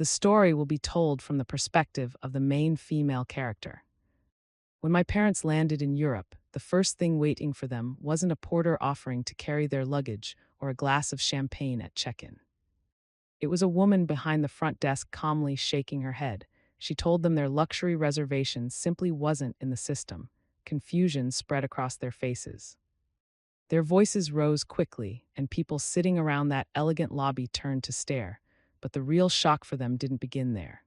The story will be told from the perspective of the main female character. When my parents landed in Europe, the first thing waiting for them wasn't a porter offering to carry their luggage or a glass of champagne at check-in. It was a woman behind the front desk calmly shaking her head. She told them their luxury reservation simply wasn't in the system. Confusion spread across their faces. Their voices rose quickly, and people sitting around that elegant lobby turned to stare, but the real shock for them didn't begin there.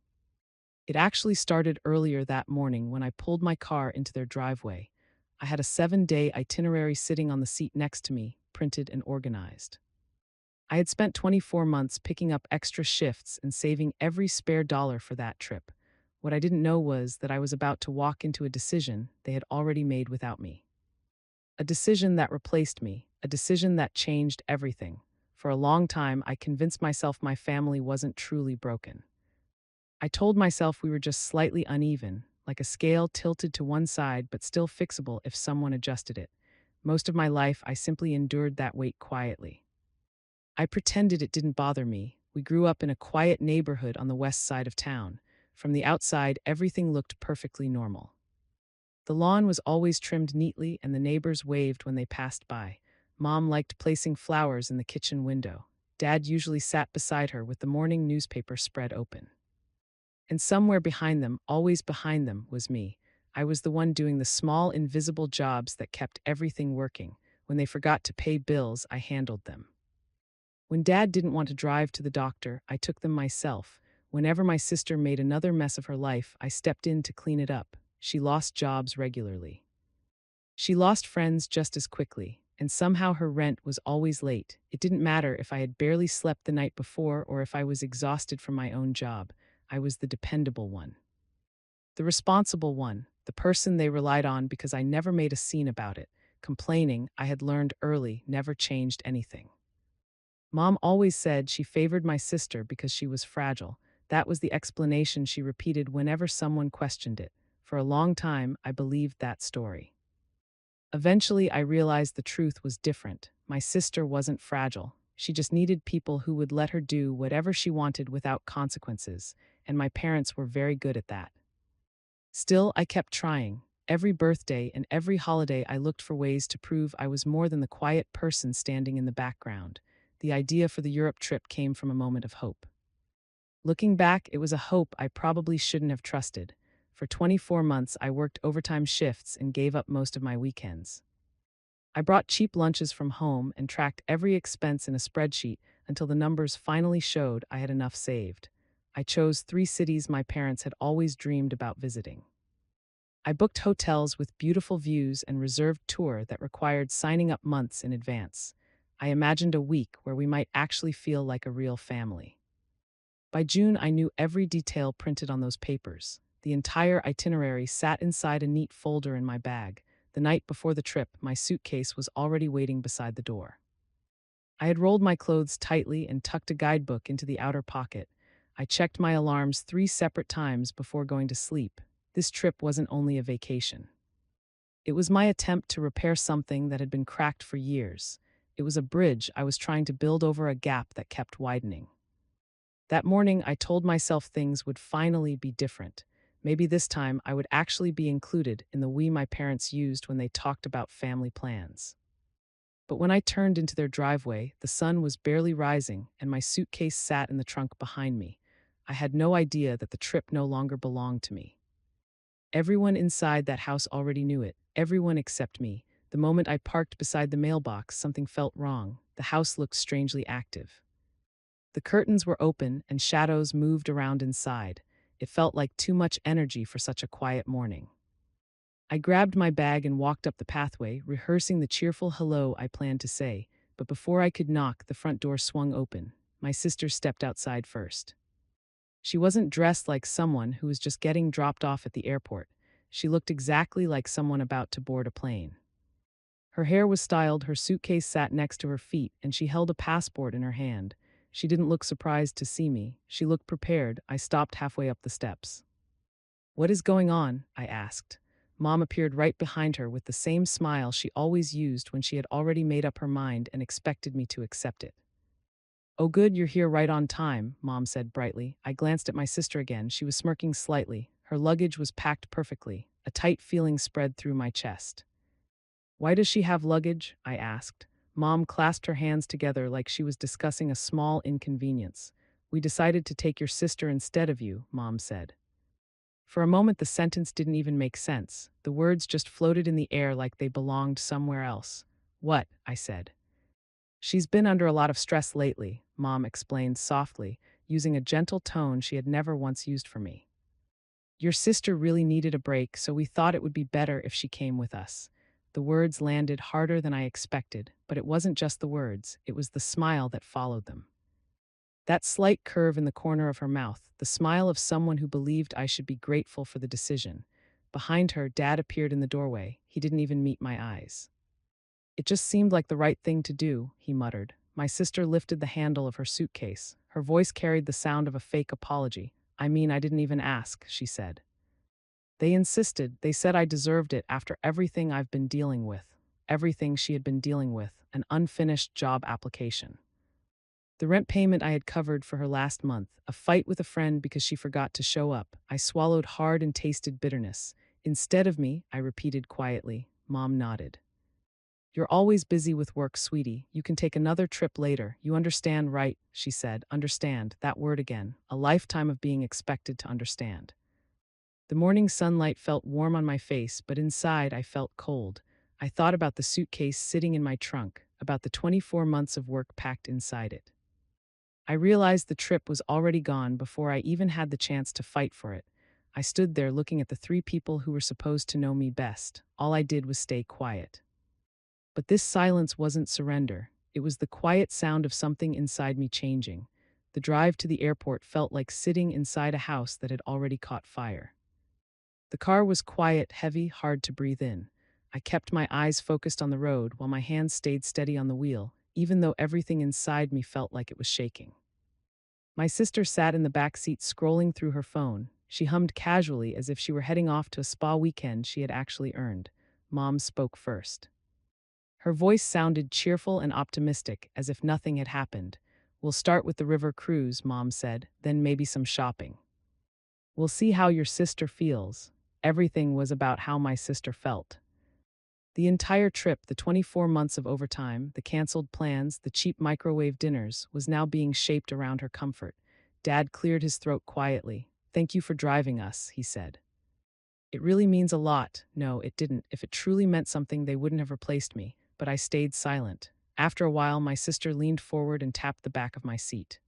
It actually started earlier that morning when I pulled my car into their driveway. I had a 7-day itinerary sitting on the seat next to me, printed and organized. I had spent 24 months picking up extra shifts and saving every spare dollar for that trip. What I didn't know was that I was about to walk into a decision they had already made without me. A decision that replaced me, a decision that changed everything. For a long time, I convinced myself my family wasn't truly broken. I told myself we were just slightly uneven, like a scale tilted to one side but still fixable if someone adjusted it. Most of my life, I simply endured that weight quietly. I pretended it didn't bother me. We grew up in a quiet neighborhood on the west side of town. From the outside, everything looked perfectly normal. The lawn was always trimmed neatly, and the neighbors waved when they passed by. Mom liked placing flowers in the kitchen window. Dad usually sat beside her with the morning newspaper spread open. And somewhere behind them, always behind them, was me. I was the one doing the small, invisible jobs that kept everything working. When they forgot to pay bills, I handled them. When Dad didn't want to drive to the doctor, I took them myself. Whenever my sister made another mess of her life, I stepped in to clean it up. She lost jobs regularly. She lost friends just as quickly, and somehow her rent was always late. It didn't matter if I had barely slept the night before or if I was exhausted from my own job. I was the dependable one. The responsible one, the person they relied on because I never made a scene about it. Complaining, I had learned early, never changed anything. Mom always said she favored my sister because she was fragile. That was the explanation she repeated whenever someone questioned it. For a long time, I believed that story. Eventually, I realized the truth was different. My sister wasn't fragile. She just needed people who would let her do whatever she wanted without consequences, and my parents were very good at that. Still, I kept trying. Every birthday and every holiday, I looked for ways to prove I was more than the quiet person standing in the background. The idea for the Europe trip came from a moment of hope. Looking back, it was a hope I probably shouldn't have trusted. For 24 months, I worked overtime shifts and gave up most of my weekends. I brought cheap lunches from home and tracked every expense in a spreadsheet until the numbers finally showed I had enough saved. I chose 3 cities my parents had always dreamed about visiting. I booked hotels with beautiful views and reserved tour that required signing up months in advance. I imagined a week where we might actually feel like a real family. By June, I knew every detail printed on those papers. The entire itinerary sat inside a neat folder in my bag. The night before the trip, my suitcase was already waiting beside the door. I had rolled my clothes tightly and tucked a guidebook into the outer pocket. I checked my alarms 3 separate times before going to sleep. This trip wasn't only a vacation. It was my attempt to repair something that had been cracked for years. It was a bridge I was trying to build over a gap that kept widening. That morning, I told myself things would finally be different. Maybe this time I would actually be included in the we my parents used when they talked about family plans. But when I turned into their driveway, the sun was barely rising and my suitcase sat in the trunk behind me. I had no idea that the trip no longer belonged to me. Everyone inside that house already knew it, everyone except me. The moment I parked beside the mailbox, something felt wrong. The house looked strangely active. The curtains were open and shadows moved around inside. It felt like too much energy for such a quiet morning. I grabbed my bag and walked up the pathway, rehearsing the cheerful hello I planned to say, but before I could knock, the front door swung open. My sister stepped outside first. She wasn't dressed like someone who was just getting dropped off at the airport. She looked exactly like someone about to board a plane. Her hair was styled, her suitcase sat next to her feet, and she held a passport in her hand. She didn't look surprised to see me. She looked prepared. I stopped halfway up the steps. "What is going on?" I asked. Mom appeared right behind her with the same smile she always used when she had already made up her mind and expected me to accept it. Oh, good, you're here right on time, Mom said brightly. I glanced at my sister again. She was smirking slightly. Her luggage was packed perfectly. A tight feeling spread through my chest. Why does she have luggage? I asked. Mom clasped her hands together like she was discussing a small inconvenience. We decided to take your sister instead of you, Mom said. For a moment, the sentence didn't even make sense. The words just floated in the air like they belonged somewhere else. What? I said. She's been under a lot of stress lately, Mom explained softly, using a gentle tone she had never once used for me. Your sister really needed a break, so we thought it would be better if she came with us. The words landed harder than I expected, but it wasn't just the words, it was the smile that followed them. That slight curve in the corner of her mouth, the smile of someone who believed I should be grateful for the decision. Behind her, Dad appeared in the doorway. He didn't even meet my eyes. It just seemed like the right thing to do, he muttered. My sister lifted the handle of her suitcase. Her voice carried the sound of a fake apology. I mean, I didn't even ask, she said. They insisted. They said I deserved it after everything I've been dealing with. Everything she had been dealing with, an unfinished job application. The rent payment I had covered for her last month, a fight with a friend because she forgot to show up. I swallowed hard and tasted bitterness. Instead of me, I repeated quietly. Mom nodded. You're always busy with work, sweetie. You can take another trip later. You understand, right? She said. Understand, that word again. A lifetime of being expected to understand. The morning sunlight felt warm on my face, but inside I felt cold. I thought about the suitcase sitting in my trunk, about the 24 months of work packed inside it. I realized the trip was already gone before I even had the chance to fight for it. I stood there looking at the three people who were supposed to know me best. All I did was stay quiet. But this silence wasn't surrender. It was the quiet sound of something inside me changing. The drive to the airport felt like sitting inside a house that had already caught fire. The car was quiet, heavy, hard to breathe in. I kept my eyes focused on the road while my hands stayed steady on the wheel, even though everything inside me felt like it was shaking. My sister sat in the back seat scrolling through her phone. She hummed casually as if she were heading off to a spa weekend she had actually earned. Mom spoke first. Her voice sounded cheerful and optimistic, as if nothing had happened. We'll start with the river cruise, Mom said, then maybe some shopping. We'll see how your sister feels. Everything was about how my sister felt. The entire trip, the 24 months of overtime, the canceled plans, the cheap microwave dinners, was now being shaped around her comfort. Dad cleared his throat quietly. Thank you for driving us, he said. It really means a lot. No, it didn't. If it truly meant something, they wouldn't have replaced me. But I stayed silent. After a while, my sister leaned forward and tapped the back of my seat.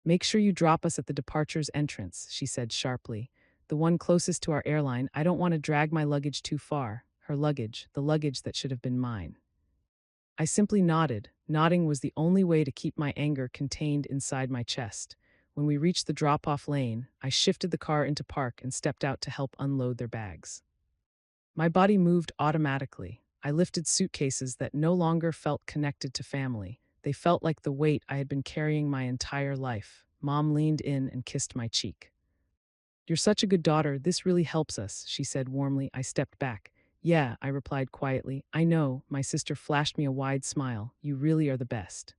Make sure you drop us at the departure's entrance, she said sharply. The one closest to our airline. I don't want to drag my luggage too far. Her luggage, the luggage that should have been mine. I simply nodded. Nodding was the only way to keep my anger contained inside my chest. When we reached the drop-off lane, I shifted the car into park and stepped out to help unload their bags. My body moved automatically. I lifted suitcases that no longer felt connected to family. They felt like the weight I had been carrying my entire life. Mom leaned in and kissed my cheek. You're such a good daughter. This really helps us, she said warmly. I stepped back. Yeah, I replied quietly. I know, my sister flashed me a wide smile. You really are the best.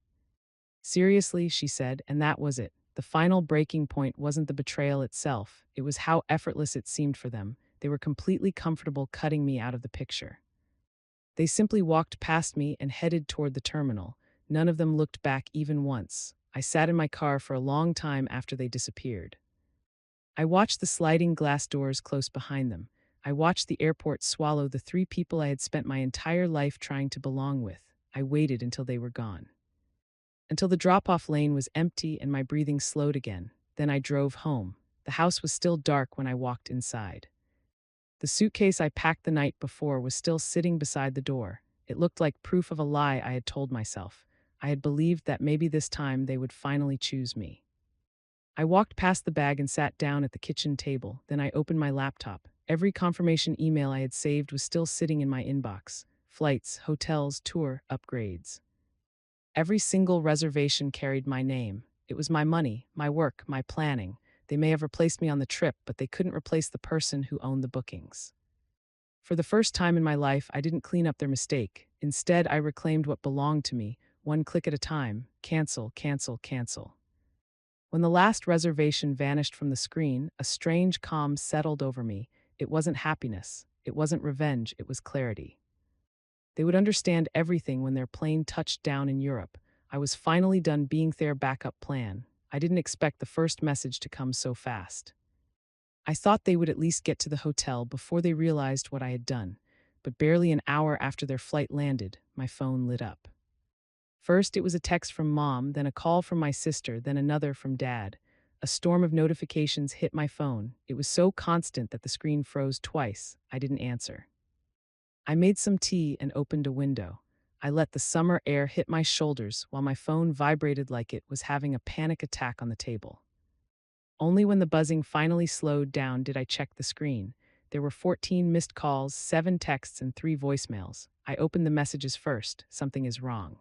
Seriously, she said, and that was it. The final breaking point wasn't the betrayal itself. It was how effortless it seemed for them. They were completely comfortable cutting me out of the picture. They simply walked past me and headed toward the terminal. None of them looked back even once. I sat in my car for a long time after they disappeared. I watched the sliding glass doors close behind them. I watched the airport swallow the three people I had spent my entire life trying to belong with. I waited until they were gone. Until the drop-off lane was empty and my breathing slowed again. Then I drove home. The house was still dark when I walked inside. The suitcase I packed the night before was still sitting beside the door. It looked like proof of a lie I had told myself. I had believed that maybe this time they would finally choose me. I walked past the bag and sat down at the kitchen table. Then I opened my laptop. Every confirmation email I had saved was still sitting in my inbox. Flights, hotels, tour, upgrades. Every single reservation carried my name. It was my money, my work, my planning. They may have replaced me on the trip, but they couldn't replace the person who owned the bookings. For the first time in my life, I didn't clean up their mistake. Instead, I reclaimed what belonged to me, one click at a time. Cancel, cancel, cancel. When the last reservation vanished from the screen, a strange calm settled over me. It wasn't happiness. It wasn't revenge. It was clarity. They would understand everything when their plane touched down in Europe. I was finally done being their backup plan. I didn't expect the first message to come so fast. I thought they would at least get to the hotel before they realized what I had done, but barely an hour after their flight landed, my phone lit up. First, it was a text from Mom, then a call from my sister, then another from Dad. A storm of notifications hit my phone. It was so constant that the screen froze twice. I didn't answer. I made some tea and opened a window. I let the summer air hit my shoulders while my phone vibrated like it was having a panic attack on the table. Only when the buzzing finally slowed down did I check the screen. There were 14 missed calls, 7 texts, and 3 voicemails. I opened the messages first. Something is wrong.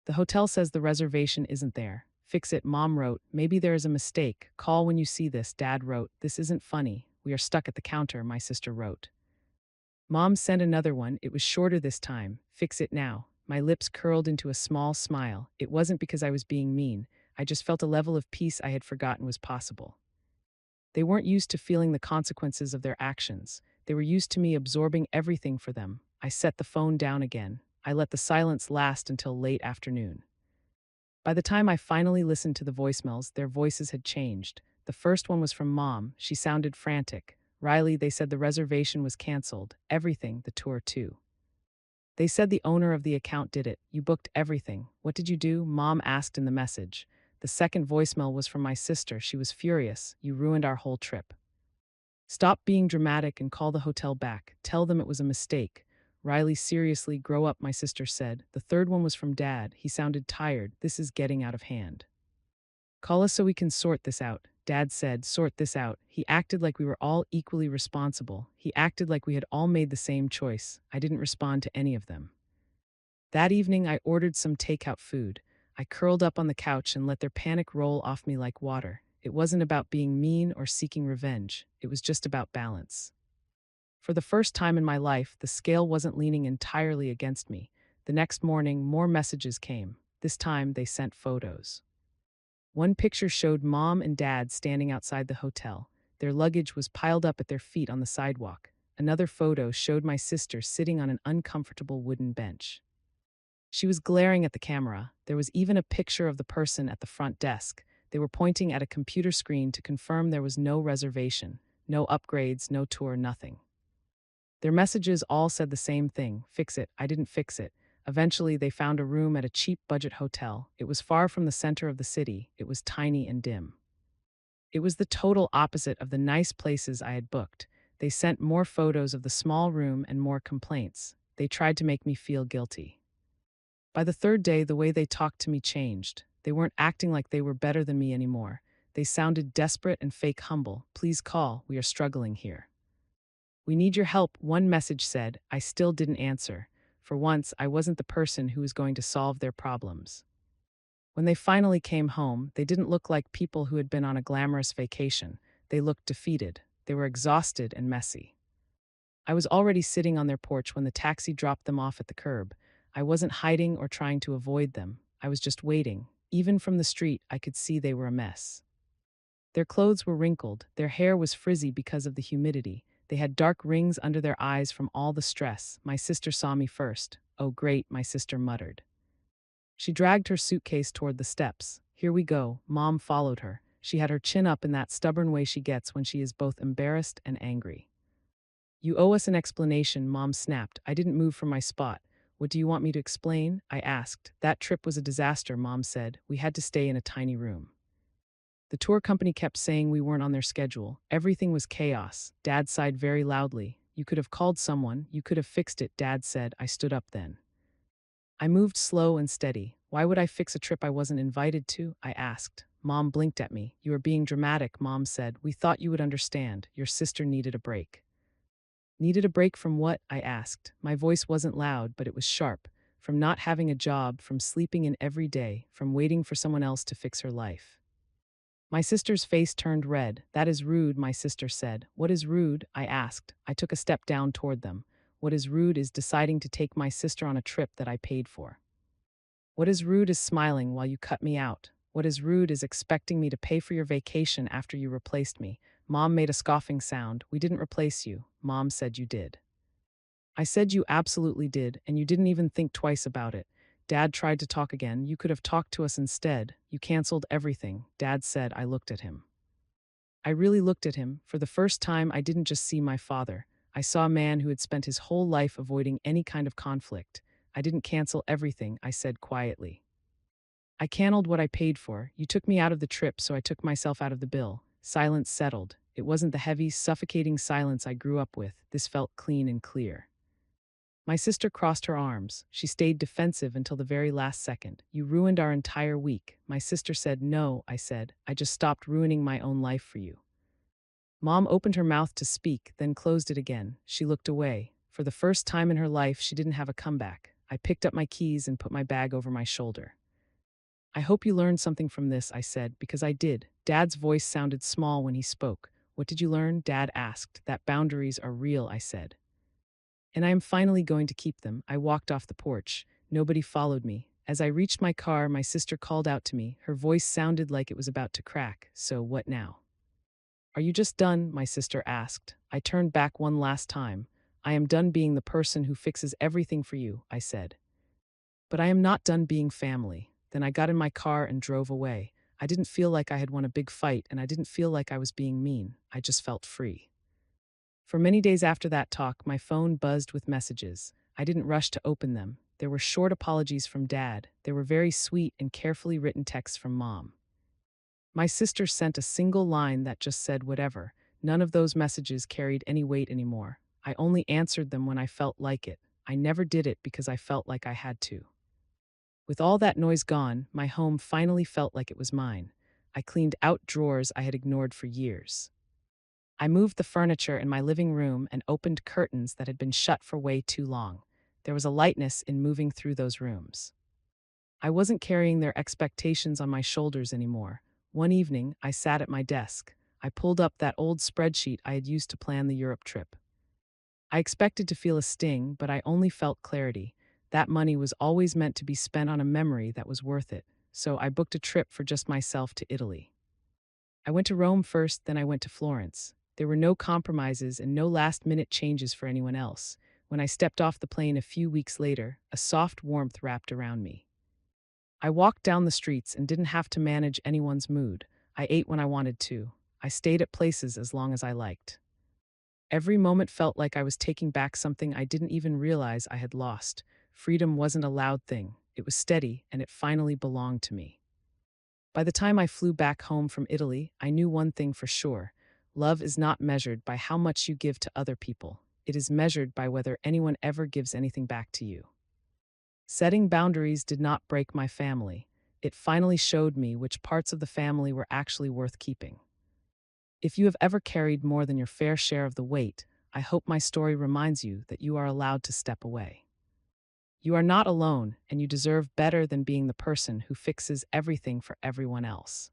The hotel says the reservation isn't there. Fix it, Mom wrote. Maybe there is a mistake. Call when you see this, Dad wrote. This isn't funny. We are stuck at the counter, my sister wrote. Mom sent another one. It was shorter this time. Fix it now. My lips curled into a small smile. It wasn't because I was being mean. I just felt a level of peace I had forgotten was possible. They weren't used to feeling the consequences of their actions. They were used to me absorbing everything for them. I set the phone down again. I let the silence last until late afternoon. By the time I finally listened to the voicemails, their voices had changed. The first one was from Mom. She sounded frantic. Riley, they said the reservation was canceled. Everything, the tour too. They said the owner of the account did it. You booked everything. What did you do? Mom asked in the message. The second voicemail was from my sister. She was furious. You ruined our whole trip. Stop being dramatic and call the hotel back. Tell them it was a mistake. Riley, seriously, grow up, my sister said. The third one was from Dad. He sounded tired. This is getting out of hand. Call us so we can sort this out. Dad said, sort this out. He acted like we were all equally responsible. He acted like we had all made the same choice. I didn't respond to any of them. That evening, I ordered some takeout food. I curled up on the couch and let their panic roll off me like water. It wasn't about being mean or seeking revenge. It was just about balance. For the first time in my life, the scale wasn't leaning entirely against me. The next morning, more messages came. This time, they sent photos. One picture showed Mom and Dad standing outside the hotel. Their luggage was piled up at their feet on the sidewalk. Another photo showed my sister sitting on an uncomfortable wooden bench. She was glaring at the camera. There was even a picture of the person at the front desk. They were pointing at a computer screen to confirm there was no reservation, no upgrades, no tour, nothing. Their messages all said the same thing. Fix it. I didn't fix it. Eventually, they found a room at a cheap budget hotel. It was far from the center of the city. It was tiny and dim. It was the total opposite of the nice places I had booked. They sent more photos of the small room and more complaints. They tried to make me feel guilty. By the third day, the way they talked to me changed. They weren't acting like they were better than me anymore. They sounded desperate and fake humble. Please call. We are struggling here. We need your help, one message said. I still didn't answer. For once, I wasn't the person who was going to solve their problems. When they finally came home, they didn't look like people who had been on a glamorous vacation. They looked defeated. They were exhausted and messy. I was already sitting on their porch when the taxi dropped them off at the curb. I wasn't hiding or trying to avoid them. I was just waiting. Even from the street, I could see they were a mess. Their clothes were wrinkled. Their hair was frizzy because of the humidity. They had dark rings under their eyes from all the stress. My sister saw me first. Oh, great, my sister muttered. She dragged her suitcase toward the steps. Here we go. Mom followed her. She had her chin up in that stubborn way she gets when she is both embarrassed and angry. You owe us an explanation, Mom snapped. I didn't move from my spot. What do you want me to explain? I asked. That trip was a disaster, Mom said. We had to stay in a tiny room. The tour company kept saying we weren't on their schedule. Everything was chaos. Dad sighed very loudly. You could have called someone. You could have fixed it, Dad said. I stood up then. I moved slow and steady. Why would I fix a trip I wasn't invited to? I asked. Mom blinked at me. You are being dramatic, Mom said. We thought you would understand. Your sister needed a break. Needed a break from what? I asked. My voice wasn't loud, but it was sharp. From not having a job, from sleeping in every day, from waiting for someone else to fix her life. My sister's face turned red. That is rude, my sister said. What is rude? I asked. I took a step down toward them. What is rude is deciding to take my sister on a trip that I paid for. What is rude is smiling while you cut me out. What is rude is expecting me to pay for your vacation after you replaced me. Mom made a scoffing sound. We didn't replace you. Mom said you did. I said you absolutely did, and you didn't even think twice about it. Dad tried to talk again. You could have talked to us instead. You canceled everything. Dad said. I looked at him. I really looked at him. For the first time, I didn't just see my father. I saw a man who had spent his whole life avoiding any kind of conflict. I didn't cancel everything, I said quietly. I canceled what I paid for. You took me out of the trip, so I took myself out of the bill. Silence settled. It wasn't the heavy, suffocating silence I grew up with. This felt clean and clear. My sister crossed her arms. She stayed defensive until the very last second. You ruined our entire week. My sister said, no, I said. I just stopped ruining my own life for you. Mom opened her mouth to speak, then closed it again. She looked away. For the first time in her life, she didn't have a comeback. I picked up my keys and put my bag over my shoulder. I hope you learned something from this, I said, because I did. Dad's voice sounded small when he spoke. What did you learn? Dad asked. That boundaries are real, I said. And I am finally going to keep them. I walked off the porch. Nobody followed me. As I reached my car, my sister called out to me. Her voice sounded like it was about to crack. So what now? Are you just done? My sister asked. I turned back one last time. I am done being the person who fixes everything for you, I said. But I am not done being family. Then I got in my car and drove away. I didn't feel like I had won a big fight, and I didn't feel like I was being mean. I just felt free. For many days after that talk, my phone buzzed with messages. I didn't rush to open them. There were short apologies from Dad. There were very sweet and carefully written texts from Mom. My sister sent a single line that just said whatever. None of those messages carried any weight anymore. I only answered them when I felt like it. I never did it because I felt like I had to. With all that noise gone, my home finally felt like it was mine. I cleaned out drawers I had ignored for years. I moved the furniture in my living room and opened curtains that had been shut for way too long. There was a lightness in moving through those rooms. I wasn't carrying their expectations on my shoulders anymore. One evening, I sat at my desk. I pulled up that old spreadsheet I had used to plan the Europe trip. I expected to feel a sting, but I only felt clarity. That money was always meant to be spent on a memory that was worth it, so I booked a trip for just myself to Italy. I went to Rome first, then I went to Florence. There were no compromises and no last-minute changes for anyone else. When I stepped off the plane a few weeks later, a soft warmth wrapped around me. I walked down the streets and didn't have to manage anyone's mood. I ate when I wanted to. I stayed at places as long as I liked. Every moment felt like I was taking back something I didn't even realize I had lost. Freedom wasn't a loud thing. It was steady, and it finally belonged to me. By the time I flew back home from Italy, I knew one thing for sure. Love is not measured by how much you give to other people. It is measured by whether anyone ever gives anything back to you. Setting boundaries did not break my family. It finally showed me which parts of the family were actually worth keeping. If you have ever carried more than your fair share of the weight, I hope my story reminds you that you are allowed to step away. You are not alone, and you deserve better than being the person who fixes everything for everyone else.